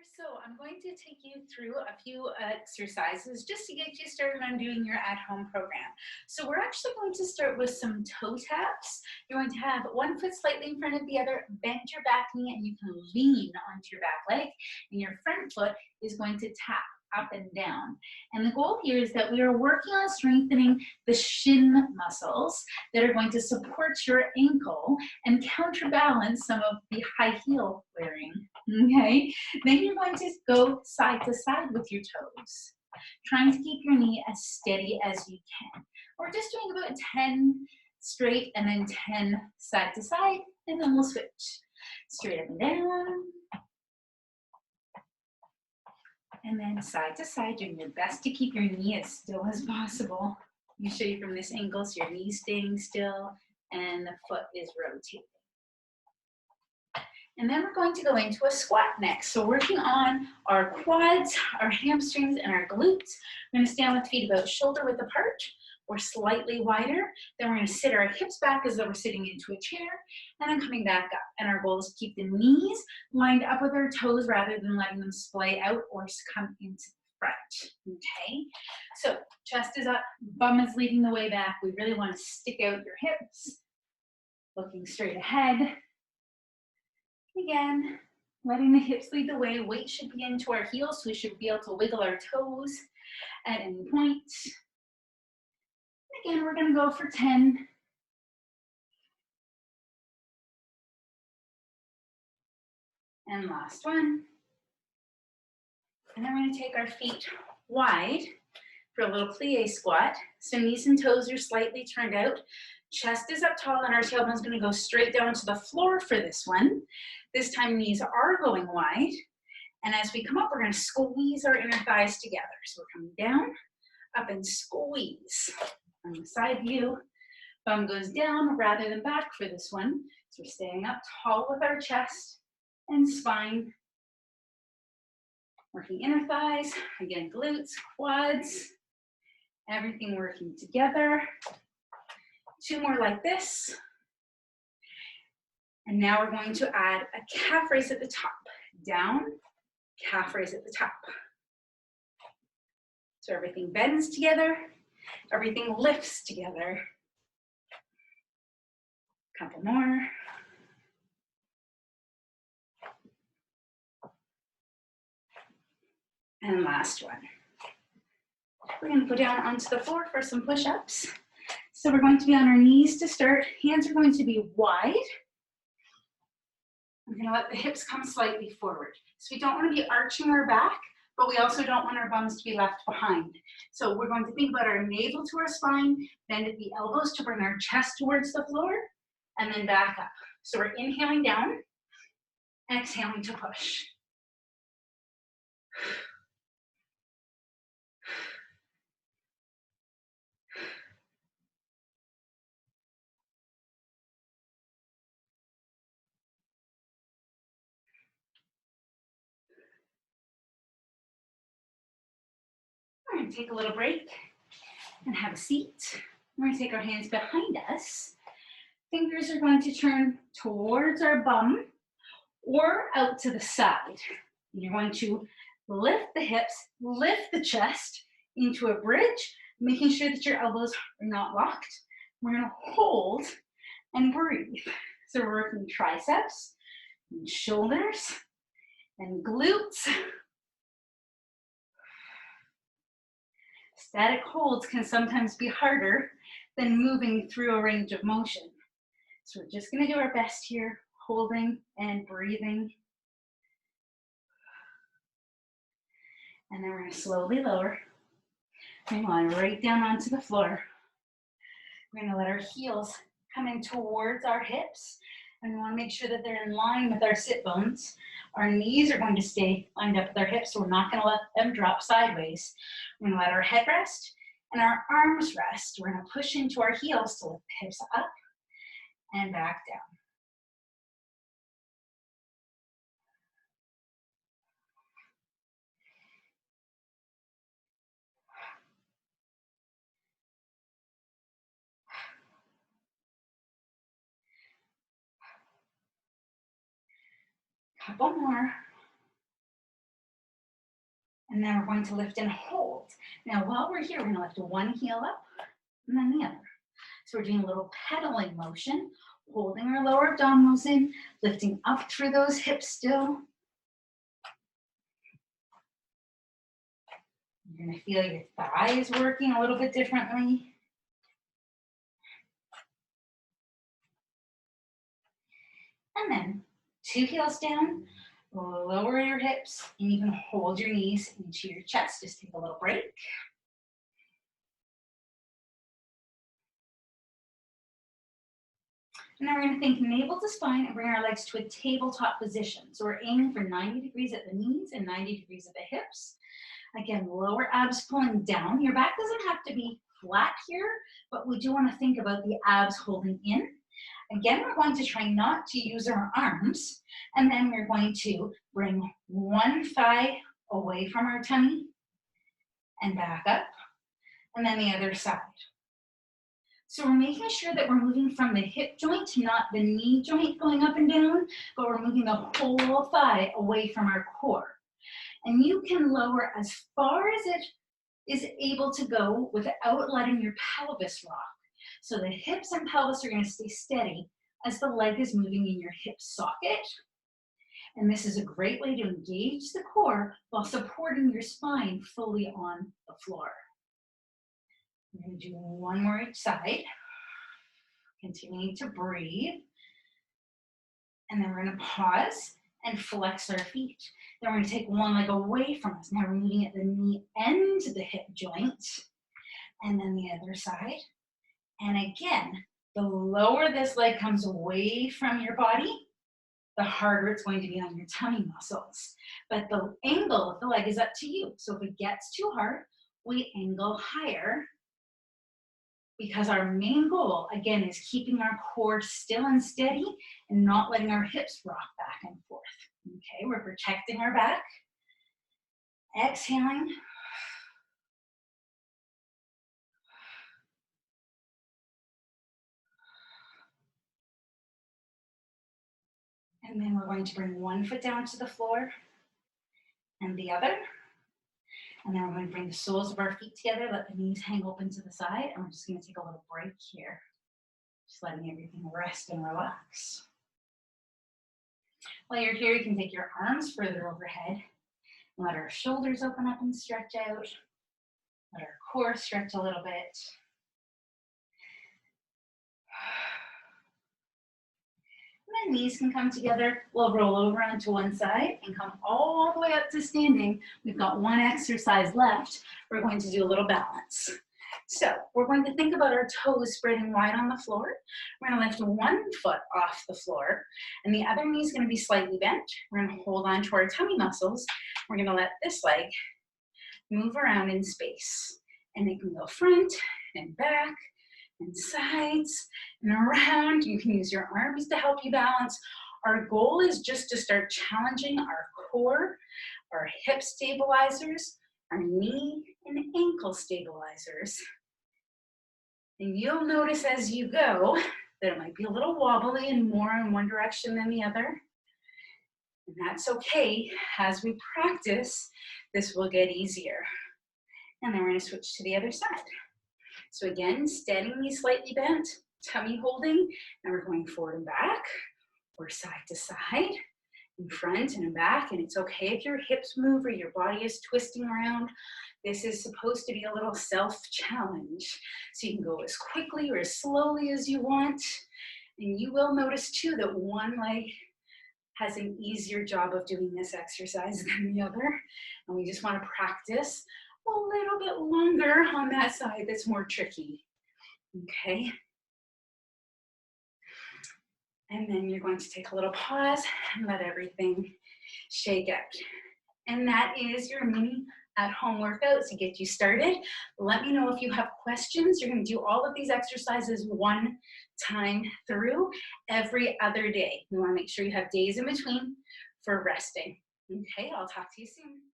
So I'm going to take you through a few exercises just to get you started on doing your at-home program. So we're actually going to start with some toe taps. You're going to have one foot slightly in front of the other, bend your back knee, and you can lean onto your back leg, and your front foot is going to tap up and down. And the goal here is that we are working on strengthening the shin muscles that are going to support your ankle and counterbalance some of the high heel wearing, okay? Then you're going to go side to side with your toes, trying to keep your knee as steady as you can. We're just doing about 10 straight and then 10 side to side, and then we'll switch. Straight up and down, and then side to side, doing your best to keep your knee as still as possible. Let me show you from this angle, so your knee's staying still and the foot is rotating. And then we're going to go into a squat next. So working on our quads, our hamstrings, and our glutes. We're going to stand with feet about shoulder width apart or slightly wider. Then we're going to sit our hips back as though we're sitting into a chair, and then coming back up. And our goal is to keep the knees lined up with our toes rather than letting them splay out or come into the front, okay? So chest is up, bum is leading the way back. We really want to stick out your hips, looking straight ahead. Again, letting the hips lead the way. Weight should be into our heels, so we should be able to wiggle our toes at any point. Again, we're going to go for 10. And last one. And then we're going to take our feet wide for a little plie squat. So knees and toes are slightly turned out. Chest is up tall, and our tailbone's going to go straight down to the floor for this one. This time knees are going wide. And as we come up, we're going to squeeze our inner thighs together. So we're coming down, up, and squeeze. On the side view, bum goes down rather than back for this one. So we're staying up tall with our chest and spine. Working inner thighs, again, glutes, quads, everything working together. 2 more like this. And now we're going to add a calf raise at the top. Down, calf raise at the top. So everything bends together, everything lifts together. Couple more. And last one. We're going to go down onto the floor for some push-ups. So we're going to be on our knees to start. Hands are going to be wide. I'm going to let the hips come slightly forward. So we don't want to be arching our back, but we also don't want our bums to be left behind. So we're going to think about our navel to our spine, bend at the elbows to bring our chest towards the floor, and then back up. So we're inhaling down, exhaling to push. We're going to take a little break and have a seat. We're going to take our hands behind us. Fingers are going to turn towards our bum or out to the side. You're going to lift the hips, lift the chest into a bridge, making sure that your elbows are not locked. We're going to hold and breathe. So we're working triceps and shoulders and glutes. Static holds can sometimes be harder than moving through a range of motion. So we're just going to do our best here, holding and breathing. And then we're going to slowly lower. We want right down onto the floor. We're going to let our heels come in towards our hips. And we want to make sure that they're in line with our sit bones. Our knees are going to stay lined up with our hips, so we're not going to let them drop sideways. We're going to let our head rest and our arms rest. We're going to push into our heels to lift the hips up and back down. Couple more. And then we're going to lift and hold. Now, while we're here, we're going to lift one heel up and then the other. So we're doing a little pedaling motion, holding our lower abdominals in, lifting up through those hips still. You're going to feel your thighs working a little bit differently. And then 2 heels down, lower your hips, and you can hold your knees into your chest. Just take a little break. And then we're going to think navel to spine and bring our legs to a tabletop position. So we're aiming for 90 degrees at the knees and 90 degrees at the hips. Again, lower abs pulling down. Your back doesn't have to be flat here, but we do want to think about the abs holding in. Again, we're going to try not to use our arms, and then we're going to bring one thigh away from our tummy and back up, and then the other side. So we're making sure that we're moving from the hip joint, not the knee joint going up and down, but we're moving the whole thigh away from our core. And you can lower as far as it is able to go without letting your pelvis rock. So the hips and pelvis are going to stay steady as the leg is moving in your hip socket. And this is a great way to engage the core while supporting your spine fully on the floor. We're going to do one more each side. Continuing to breathe. And then we're going to pause and flex our feet. Then we're going to take one leg away from us. Now we're moving at the knee end to the hip joint. And then the other side. And again, the lower this leg comes away from your body, the harder it's going to be on your tummy muscles. But the angle of the leg is up to you. So if it gets too hard, we angle higher, because our main goal, again, is keeping our core still and steady and not letting our hips rock back and forth. Okay, we're protecting our back. Exhaling. And then we're going to bring one foot down to the floor and the other. And then we're going to bring the soles of our feet together, let the knees hang open to the side, and we're just going to take a little break here. Just letting everything rest and relax. While you're here, you can take your arms further overhead. Let our shoulders open up and stretch out. Let our core stretch a little bit. And then knees can come together. We'll roll over onto one side and come all the way up to standing. We've got one exercise left. We're going to do a little balance. So we're going to think about our toes spreading wide on the floor. We're going to lift one foot off the floor, and the other knee is going to be slightly bent. We're going to hold on to our tummy muscles. We're going to let this leg move around in space. And it can go front and back and sides and around. You can use your arms to help you balance. Our goal is just to start challenging our core, our hip stabilizers, our knee and ankle stabilizers. And you'll notice as you go that it might be a little wobbly and more in one direction than the other. And that's okay. As we practice, this will get easier. And then we're going to switch to the other side. So again, steady knees slightly bent, tummy holding, and we're going forward and back, or side to side, in front and in back. And it's okay if your hips move or your body is twisting around. This is supposed to be a little self-challenge. So you can go as quickly or as slowly as you want. And you will notice too that one leg has an easier job of doing this exercise than the other. And we just want to practice a little bit longer on that side that's more tricky. Okay. And then you're going to take a little pause and let everything shake out. And that is your mini at-home workout to get you started. Let me know if you have questions. You're going to do all of these exercises one time through every other day. You want to make sure you have days in between for resting. Okay, I'll talk to you soon.